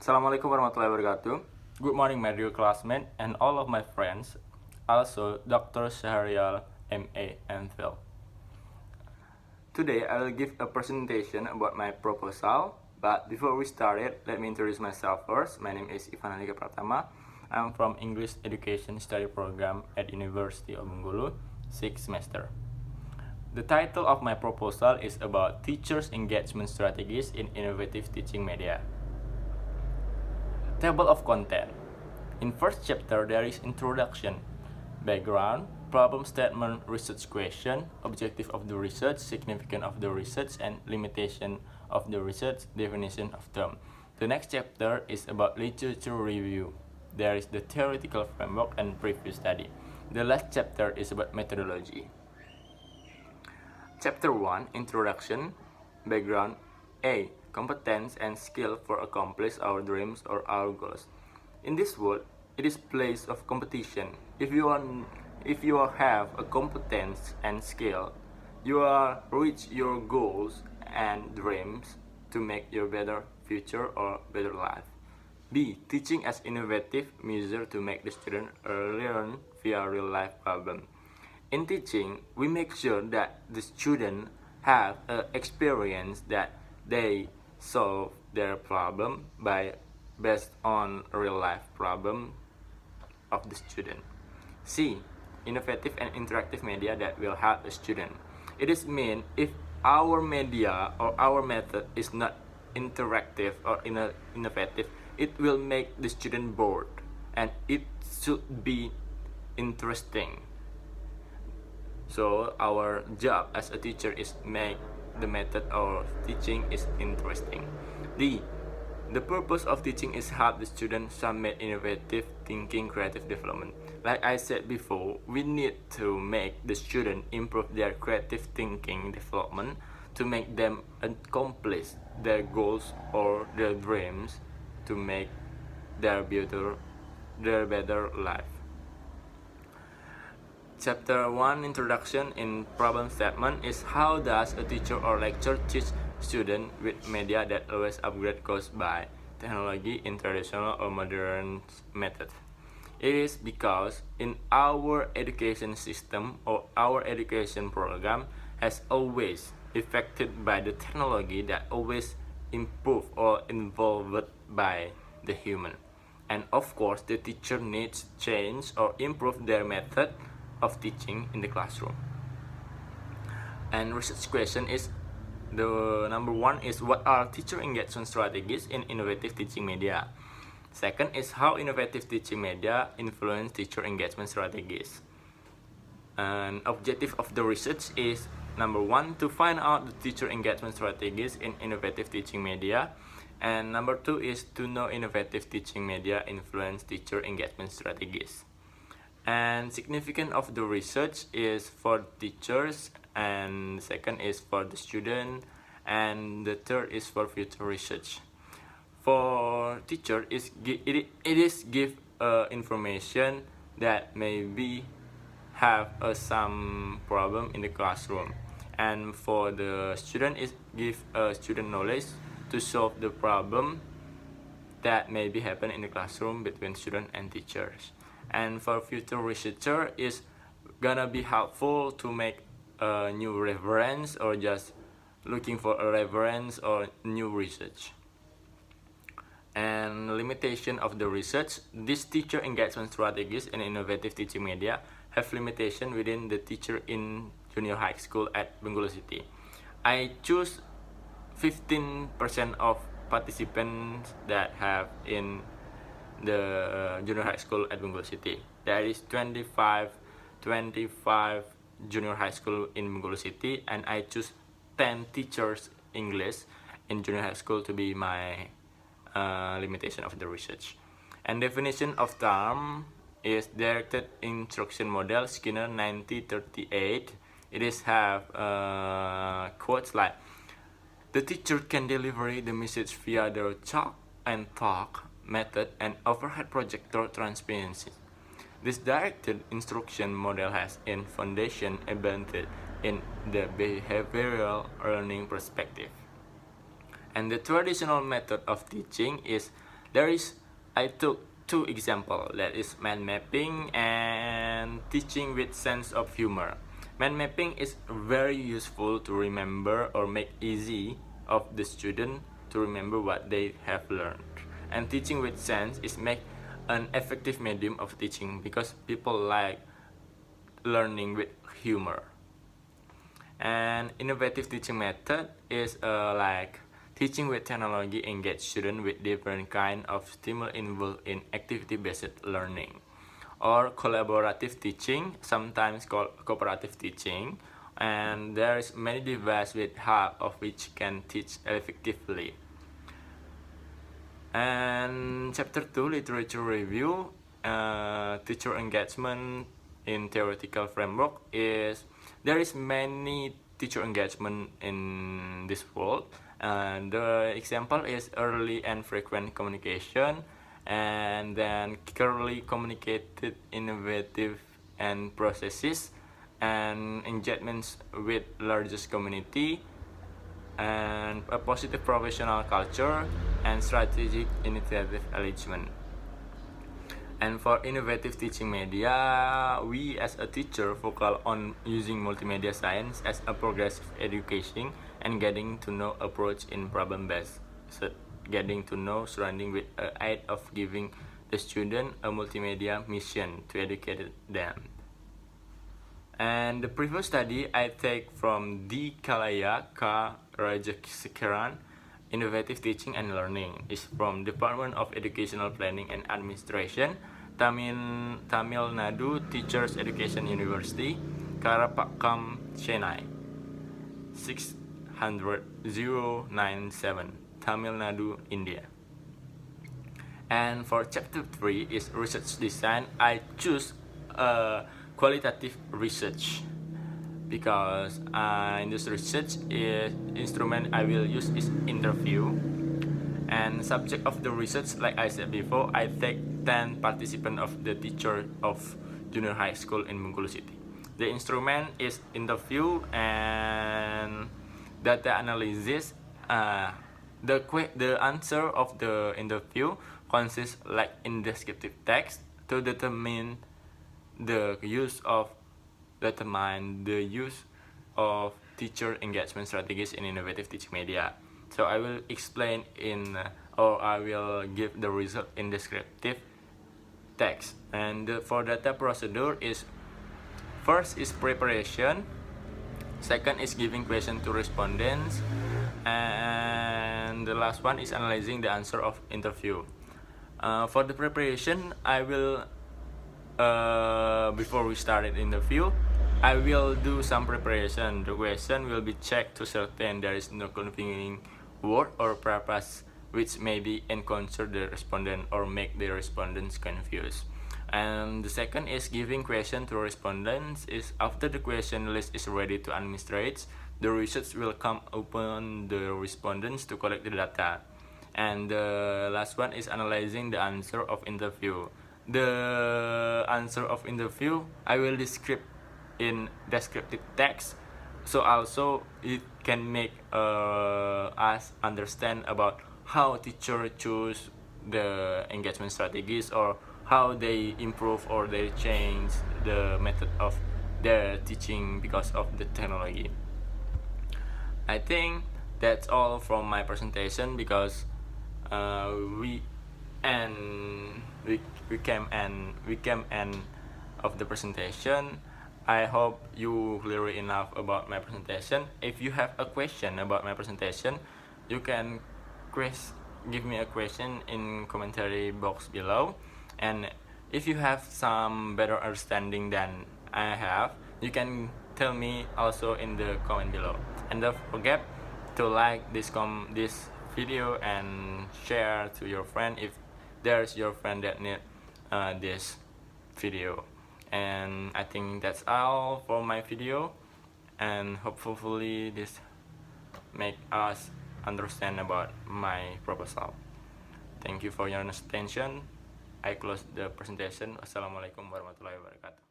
Assalamualaikum warahmatullahi wabarakatuh. Good morning, my dear classmates and all of my friends. Also, Dr.Syahrial.M.A.M.Phil. Today, I will give a presentation about my proposal. But before we start it, let me introduce myself first. My name is Handika Pratama. I'm from English Education Study Program at University of Bengkulu, 6th semester. The title of my proposal is about teachers' engagement strategies in innovative teaching media. Table of content. In first chapter, there is introduction, background, problem statement, research question, objective of the research, significance of the research, and limitation of the research, definition of term. The next chapter is about literature review. There is the theoretical framework and preview study. The last chapter is about methodology. Chapter 1, Introduction, Background. A. Competence and skill for accomplish our dreams or our goals. In this world, it is place of competition. If you have a competence and skill, you are reach your goals and dreams to make your better future or better life. B. Teaching as innovative measure to make the student learn via real life problem. In teaching, we make sure that the student have an experience that they solve their problem based on real life problem of the student. C. Innovative and interactive media that will help the student. It is mean if our media or our method is not interactive or innovative, it will make the student bored, and it should be interesting. So our job as a teacher is make the method of teaching is interesting. D. The purpose of teaching is help the student submit innovative thinking, creative development. Like I said before, we need to make the student improve their creative thinking development to make them accomplish their goals or their dreams to make their better life. Chapter 1, Introduction in Problem Statement is how does a teacher or lecturer teach students with media that always upgrade caused by technology in traditional or modern methods. It is because in our education system or our education program has always affected by the technology that always improve or involved by the human. And of course, the teacher needs change or improve their method of teaching in the classroom. And research question is the number 1 is what are teacher engagement strategies in innovative teaching media. Second is how innovative teaching media influence teacher engagement strategies. And objective of the research is number 1 to find out the teacher engagement strategies in innovative teaching media, and number 2 is to know innovative teaching media influence teacher engagement strategies. And significance of the research is for teachers, and second is for the student, and the third is for future research. For teacher, it is give information that maybe have some problem in the classroom, and for the student, it give student knowledge to solve the problem that maybe happen in the classroom between student and teachers. And for future researcher is gonna be helpful to make a new reference or just looking for a reference or new research. And limitation of the research, these teacher engagement strategies and innovative teaching media have limitation within the teacher in junior high school at Bengkulu City. I choose 15% of participants that have in the junior high school at Bengkulu City. There is 25 junior high school in Bengkulu City, and I choose 10 teachers English in junior high school to be my limitation of the research. And definition of term is directed instruction model Skinner 1938. It is have quotes like the teacher can deliver the message via the chalk and talk method and overhead projector transparency. This directed instruction model has a foundation embedded in the behavioral learning perspective. And the traditional method of teaching is I took two examples, that is mind mapping and teaching with sense of humor. Mind mapping is very useful to remember or make easy of the student to remember what they have learned. And teaching with sense is make an effective medium of teaching because people like learning with humor. And innovative teaching method is like teaching with technology engage students with different kind of stimuli involved in activity-based learning. Or collaborative teaching, sometimes called cooperative teaching, and there is many devices with half of which can teach effectively. And chapter 2, literature review, teacher engagement in theoretical framework is there is many teacher engagement in this world. The example is early and frequent communication, and then clearly communicated innovative and processes, and engagements with largest community, and a positive professional culture, and strategic initiative engagement. And for innovative teaching media, we as a teacher focus on using multimedia science as a progressive education and getting to know approach in problem-based, getting to know surrounding with a aid of giving the student a multimedia mission to educate them. And the previous study I take from D. Kalaya K. Rajasekharan, Innovative Teaching and Learning, is from Department of Educational Planning and Administration, Tamil Nadu Teachers Education University, Karapakam, Chennai, 600,097, Tamil Nadu, India. And for chapter 3 is research design. I choose qualitative research because in this research instrument I will use is interview, and subject of the research, like I said before, I take 10 participants of the teacher of junior high school in Bengkulu City. The instrument is interview and data analysis. The answer of the interview consists like in descriptive text to determine the use of teacher engagement strategies in innovative teaching media. So I will explain or I will give the result in descriptive text. And for data procedure is first is preparation, second is giving question to respondents, and the last one is analyzing the answer of interview. For the preparation, I will before we start the interview, I will do some preparation. The question will be checked to certain there is no confusing word or purpose which may be encounter the respondent or make the respondents confused. And the second is giving question to respondents. Is after the question list is ready to administrate, the research will come upon the respondents to collect the data. And the last one is analyzing the answer of interview. The answer of interview I will describe in descriptive text, so also it can make us understand about how teacher choose the engagement strategies, or how they improve or they change the method of their teaching because of the technology. I think that's all from my presentation, because we came end of the presentation. I hope you clear enough about my presentation. If you have a question about my presentation, you can give me a question in commentary box below. And if you have some better understanding than I have, you can tell me also in the comment below. And don't forget to like this video and share to your friend if there's your friend that need this video. And I think that's all for my video, and hopefully this make us understand about my proposal. Thank you for your attention. I close the presentation. Wassalamualaikum warahmatullahi wabarakatuh.